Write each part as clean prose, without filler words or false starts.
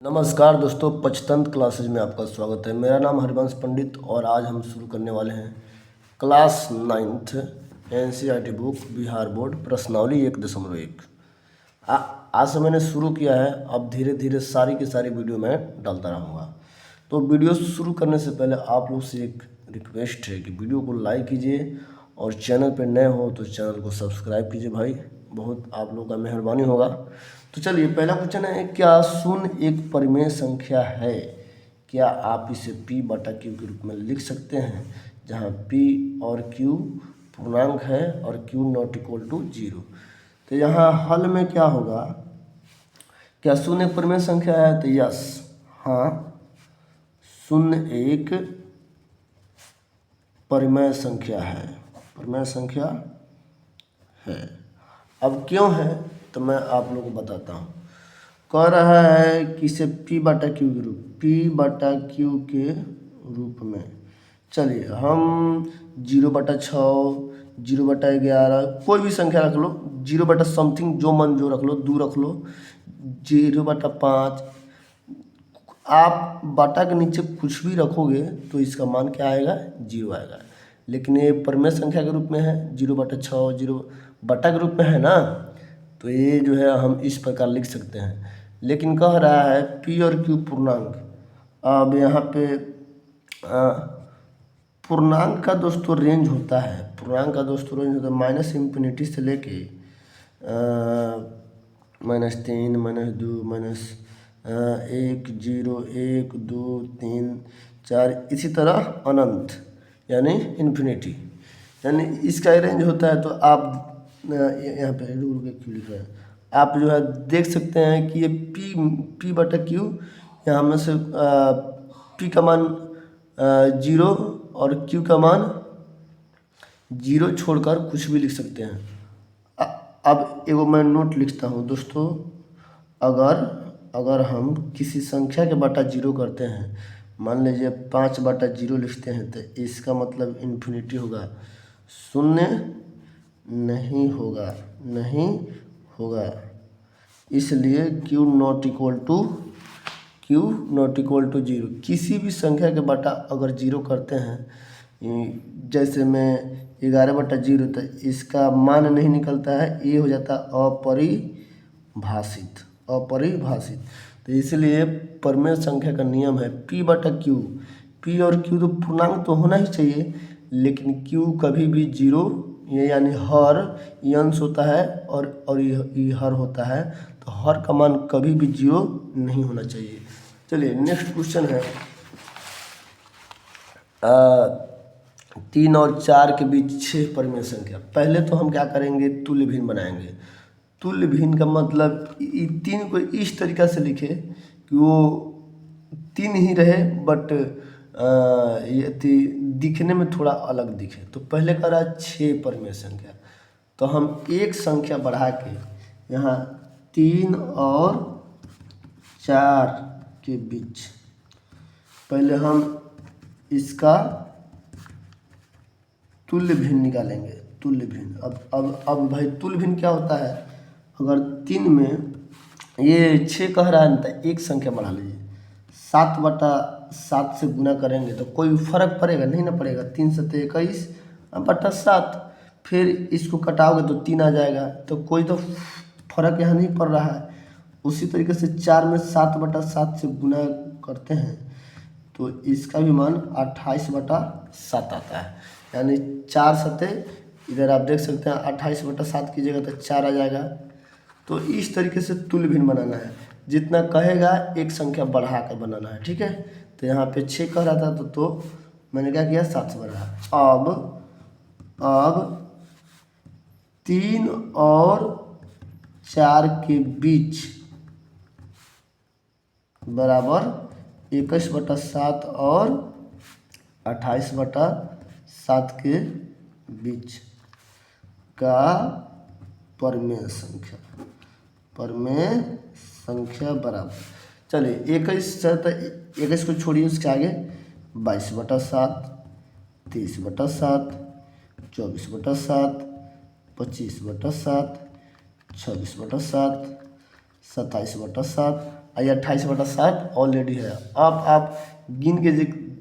नमस्कार दोस्तों, पंचतंत्र क्लासेज में आपका स्वागत है। मेरा नाम हरिवंश पंडित और आज हम शुरू करने वाले हैं class 9th NCERT book Bihar board प्रश्नावली 1.1। आज से मैंने शुरू किया है। अब धीरे धीरे सारी की सारी वीडियो मैं डालता रहूँगा। तो वीडियो शुरू करने से पहले आप लोग से एक रिक्वेस्ट है कि वीडियो को लाइक कीजिए और चैनल पर नए हो तो चैनल को सब्सक्राइब कीजिए भाई, बहुत आप लोगों का मेहरबानी होगा। तो चलिए, पहला क्वेश्चन है, क्या शून्य एक परिमेय संख्या है? क्या आप इसे P बटा Q के रूप में लिख सकते हैं, जहाँ P और Q पूर्णांक है और Q नॉट इक्वल टू 0। तो यहाँ हल में क्या होगा, क्या शून्य एक परिमेय संख्या है? तो यस, हाँ, शून्य एक परिमेय संख्या है, परिमेय संख्या है। अब क्यों है तो मैं आप लोगों को बताता हूँ। कह रहा है कि इसे P बटा Q के रूप में। चलिए, हम 0/6, 0/11, कोई भी संख्या रख लो, 0 समथिंग जो मन जो रख लो, 2 रख लो, 0/5। आप बटा के नीचे कुछ भी रखोगे तो इसका मान क्या आएगा? 0 आएगा। लेकिन ये परिमेय संख्या के रूप में है, 0/6, 0 बटा के रूप में है ना, तो ये जो है हम इस प्रकार लिख सकते हैं। लेकिन कह रहा है P और Q पूर्णांक। अब यहाँ पे पूर्णांक का दोस्तों रेंज होता है, -∞ से लेके -3, -2, -1, 0, 1, 2, 3, 4, इसी तरह अनंत यानी इन्फिनिटी, यानी इसका रेंज होता है। तो आप यहाँ पे रूल के क्यों लिख रहे हैं, आप जो है देख सकते हैं कि ये P बटा Q, यहाँ में से P का मान 0 और Q का मान 0 छोड़कर कुछ भी लिख सकते हैं। अब एगो मैं नोट लिखता हूँ दोस्तों, अगर हम किसी संख्या के बटा 0 करते हैं, मान लीजिए 5/0 लिखते हैं, तो इसका मतलब इन्फिनिटी होगा, शून्य नहीं होगा। इसलिए Q नॉट इक्वल टू 0। किसी भी संख्या के बटा अगर 0 करते हैं, जैसे मैं 11/0, तो इसका मान नहीं निकलता है, ये हो जाता है अपरिभाषित। तो इसलिए परिमेय संख्या का नियम है P बटा Q। P और Q तो पूर्णांक तो होना ही चाहिए, लेकिन Q कभी भी 0, ये यानी हर, ये अंश होता है और ये हर होता है, तो हर का मान कभी भी 0 नहीं होना चाहिए। चलिए, नेक्स्ट क्वेश्चन है, 3 और 4 के बीच 6 परिमेय संख्या। पहले तो हम क्या करेंगे, तुल्य भिन्न बनाएंगे। तुल्य भिन्न का मतलब 3 को इस तरीक़ा से लिखे कि वो 3 ही रहे, बट ये दिखने में थोड़ा अलग दिखे। तो पहले कह रहा है 6 परिमेय संख्या, तो हम एक संख्या बढ़ा के यहाँ 3 और 4 के बीच पहले हम इसका तुल्य भिन्न निकालेंगे। तुल्य भिन्न, अब भाई तुल्य भिन्न क्या होता है, अगर 3 में ये 6 कह रहा है ना, तो एक संख्या बढ़ा लीजिए, 7/7 से गुना करेंगे तो कोई फर्क पड़ेगा? नहीं ना पड़ेगा। 3 × 7 = 21/7। फिर इसको कटाओगे तो 3 आ जाएगा, तो कोई तो फर्क यहाँ नहीं पड़ रहा है। उसी तरीके से 4 में 7/7 से गुना करते हैं तो इसका भी मान 28/7 आता है, यानी 4 7, इधर आप देख सकते हैं 28/7 की जगह तो 4 आ जाएगा। तो इस तरीके से तुल्य भिन्न बनाना है, जितना कहेगा एक संख्या बढ़ा कर बनाना है, ठीक है। तो यहाँ पे 6 कह रहा था तो मैंने क्या किया, 7 से बढ़ाया। अब 3 और 4 के बीच बराबर 21/7 और 28/7 के बीच का परिमेय संख्या बराबर। चलिए, 21 को छोड़िए, उसके आगे 22/7, 23/7, 24/7, 25/7, 26/7, 27/7, ये 28/7 ऑलरेडी है। अब आप गिन के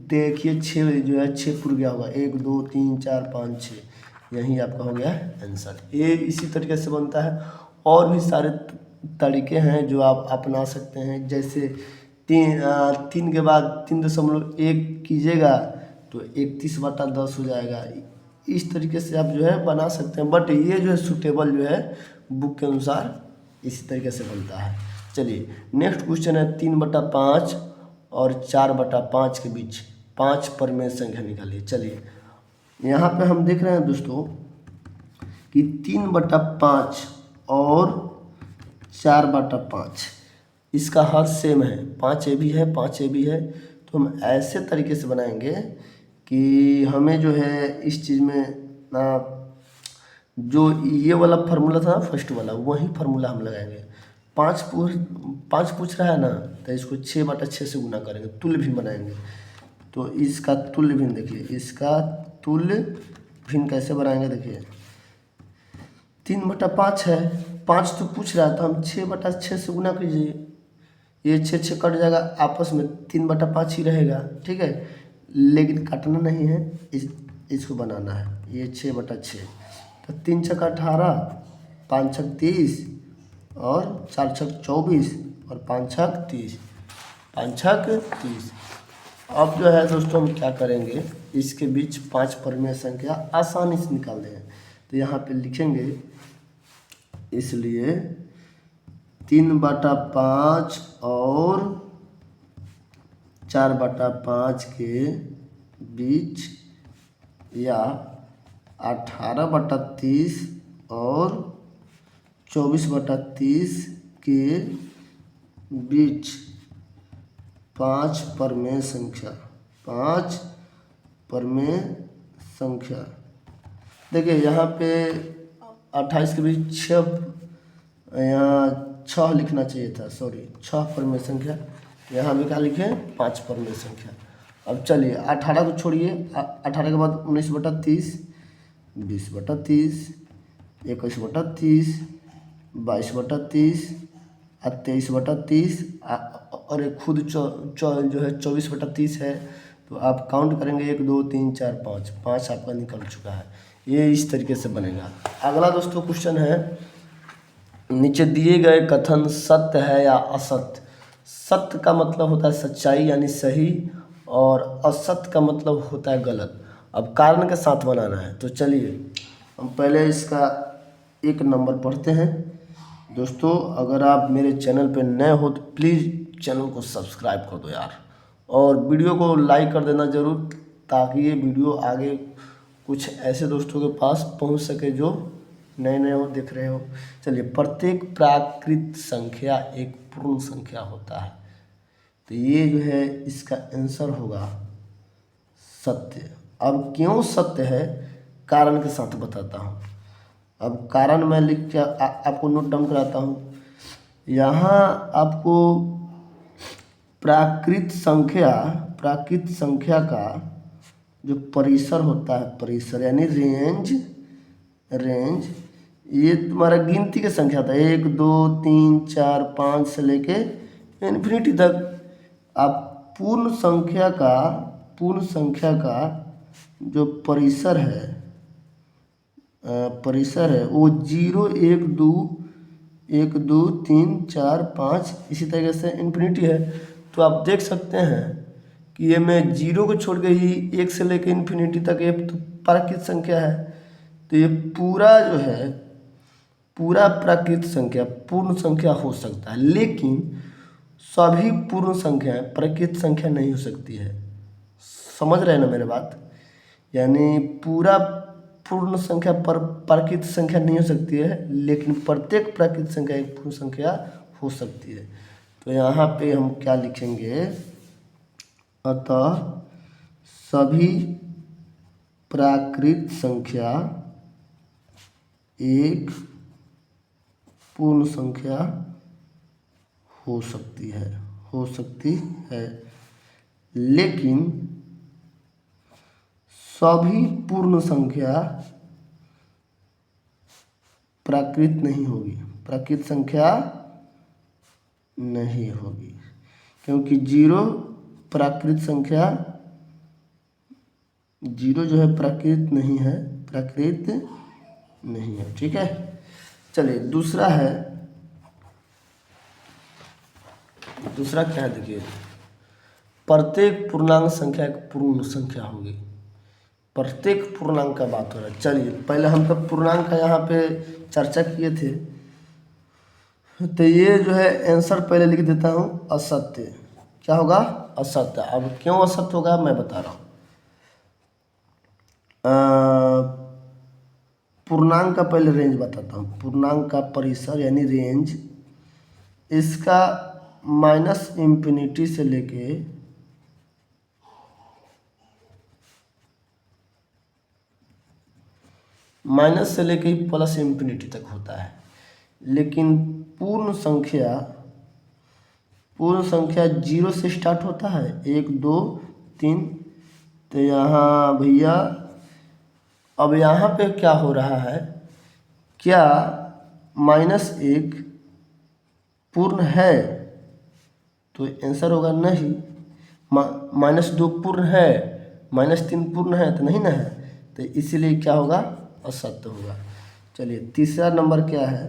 देखिए 6 जो है 6 पुर गया होगा, 1 2 3 4 5 6, यही आपका हो गया आंसर। ये इसी तरीके से बनता है। और भी सारे तरीके हैं जो आप अपना सकते हैं, जैसे 3 के बाद 3.1 कीजिएगा तो 31/10 हो जाएगा। इस तरीके से आप जो है बना सकते हैं, बट ये जो है सूटेबल जो है बुक के अनुसार इसी तरीके से बनता है। चलिए नेक्स्ट क्वेश्चन है 3/5 और 4/5 के बीच 5 परमेय संख्या निकालिए। चलिए यहाँ पे हम देख रहे हैं दोस्तों कि 3/5 और 4/5 इसका हर सेम है, 5 भी है 5 भी है। तो हम ऐसे तरीके से बनाएंगे कि हमें जो है इस चीज़ में जो ये वाला फार्मूला था ना फर्स्ट वाला, वही फार्मूला हम लगाएंगे। 5 पूछ रहा है ना, तो इसको 6/6 से गुना करेंगे, तुल्य भिन्न बनाएंगे। तो इसका तुल्य भिन्न देखिए, इसका तुल्य भिन्न कैसे बनाएंगे देखिए, 3/5 है, 5 तो पूछ रहा था, हम 6/6 से गुना कीजिए, ये 6 कट जाएगा, आपस में 3/5 ही रहेगा, ठीक है। लेकिन काटना नहीं है, इसको बनाना है, ये 6/6। तो 3 छक 18, 5 छक 30 और 4 छक 24 और 5 छक 30, 5 छक 30। अब जो है दोस्तों हम क्या करेंगे, इसके बीच 5 परमेय संख्या आसानी से निकाल देंगे। तो यहाँ पे लिखेंगे, इसलिए 3/5 और 4/5 के बीच या 18/30 और 24/30 के बीच 5 परमेय संख्या, 5 परमेय संख्या। देखिए यहाँ पे 28 के बीच 6, यहाँ 6 लिखना चाहिए था, सॉरी 6 परमेय संख्या, यहाँ भी क्या लिखे 5 परमेय संख्या। अब चलिए 18 को छोड़िए, 18 के बाद 19/30, 20/30, 21/30, 22/30 और 23/30 और एक खुद जो है 24/30 है। तो आप काउंट करेंगे 1 2 3 4 5, 5 आपका निकल चुका है। ये इस तरीके से बनेगा। अगला दोस्तों क्वेश्चन है, नीचे दिए गए कथन सत्य है या असत्य। सत्य का मतलब होता है सच्चाई यानी सही, और असत्य का मतलब होता है गलत। अब कारण के साथ बनाना है, तो चलिए हम पहले इसका 1 नंबर पढ़ते हैं। दोस्तों अगर आप मेरे चैनल पे नए हो तो प्लीज़ चैनल को सब्सक्राइब कर दो यार, और वीडियो को लाइक कर देना ज़रूर, ताकि ये वीडियो आगे कुछ ऐसे दोस्तों के पास पहुंच सके जो नए नए हो, देख रहे हो। चलिए, प्रत्येक प्राकृत संख्या एक पूर्ण संख्या होता है, तो ये जो है इसका आंसर होगा सत्य। अब क्यों सत्य है, कारण के साथ बताता हूँ। अब कारण मैं लिख के आपको नोट डाउन कराता हूँ। यहाँ आपको प्राकृत संख्या का जो परिसर होता है, परिसर यानी रेंज, ये तुम्हारा गिनती की संख्या था, 1 2 3 4 5 से लेके इन्फिनिटी तक। आप पूर्ण संख्या का जो परिसर है वो 0 1 2 3 4 5 इसी तरीके से इन्फिनिटी है। तो आप देख सकते हैं कि ये मैं 0 को छोड़ के ही 1 से लेकर इन्फिनिटी तक ये तो प्राकृत संख्या है। तो ये पूरा जो है पूरा प्राकृत संख्या पूर्ण संख्या हो सकता है, लेकिन सभी पूर्ण संख्याएं प्राकृत संख्या नहीं हो सकती है। समझ रहे हैं ना मेरे बात, यानी पूरा पूर्ण संख्या पर प्राकृत संख्या नहीं हो सकती है, लेकिन प्रत्येक प्राकृत संख्या एक पूर्ण संख्या हो सकती है। तो यहाँ पे हम क्या लिखेंगे, अतः सभी प्राकृत संख्या एक पूर्ण संख्या हो सकती है, लेकिन सभी पूर्ण संख्या प्राकृत नहीं होगी। प्राकृत संख्या नहीं होगी, क्योंकि जीरो प्राकृत संख्या, जीरो जो है प्राकृत नहीं है, प्राकृत नहीं है। ठीक है, चलिए दूसरा है, दूसरा क्या है देखिए, प्रत्येक पूर्णांक संख्या एक पूर्ण संख्या होगी। प्रत्येक पूर्णांक का बात हो रहा है। चलिए पहले हम तब पूर्णांक का यहाँ पे चर्चा किए थे, तो ये जो है आंसर पहले लिख देता हूँ, असत्य। क्या होगा? असत्य। अब क्यों असत्य होगा मैं बता रहा हूँ। पूर्णांक का पहले रेंज बताता हूँ। पूर्णांक का परिसर यानी रेंज, इसका माइनस इंफिनिटी से लेके प्लस इंफिनिटी तक होता है। लेकिन पूर्ण संख्या जीरो से स्टार्ट होता है, 1 2 3। तो यहाँ भैया अब यहाँ पे क्या हो रहा है, क्या -1 पूर्ण है? तो आंसर होगा नहीं। -2 पूर्ण है, -3 पूर्ण है तो नहीं ना है, तो इसीलिए क्या होगा? असत्य होगा। चलिए तीसरा नंबर क्या है?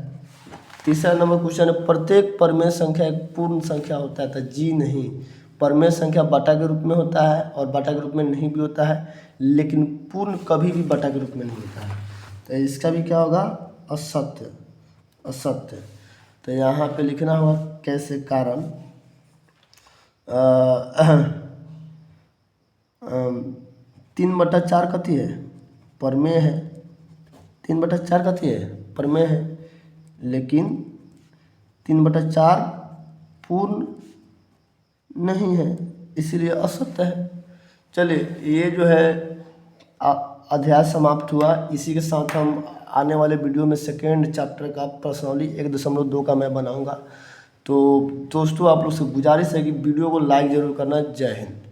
तीसरा नंबर क्वेश्चन है, प्रत्येक परमेय संख्या एक पूर्ण संख्या होता है। तो जी नहीं, परमेय संख्या बटा के रूप में होता है और बटा के रूप में नहीं भी होता है, लेकिन पूर्ण कभी भी बटा के रूप में नहीं होता है। तो इसका भी क्या होगा? असत्य। असत्य। तो यहाँ पे लिखना होगा कैसे, कारण 3/4 कथी है? परमेय है। 3/4 कथी है? परमेय है। लेकिन 3/4 पूर्ण नहीं है, इसीलिए असत्य है। चलिए ये जो है अध्याय समाप्त हुआ। इसी के साथ हम आने वाले वीडियो में सेकेंड चैप्टर का प्रश्नावली 1.2 का मैं बनाऊंगा। तो दोस्तों आप लोग से गुजारिश है कि वीडियो को लाइक ज़रूर करना। जय हिंद।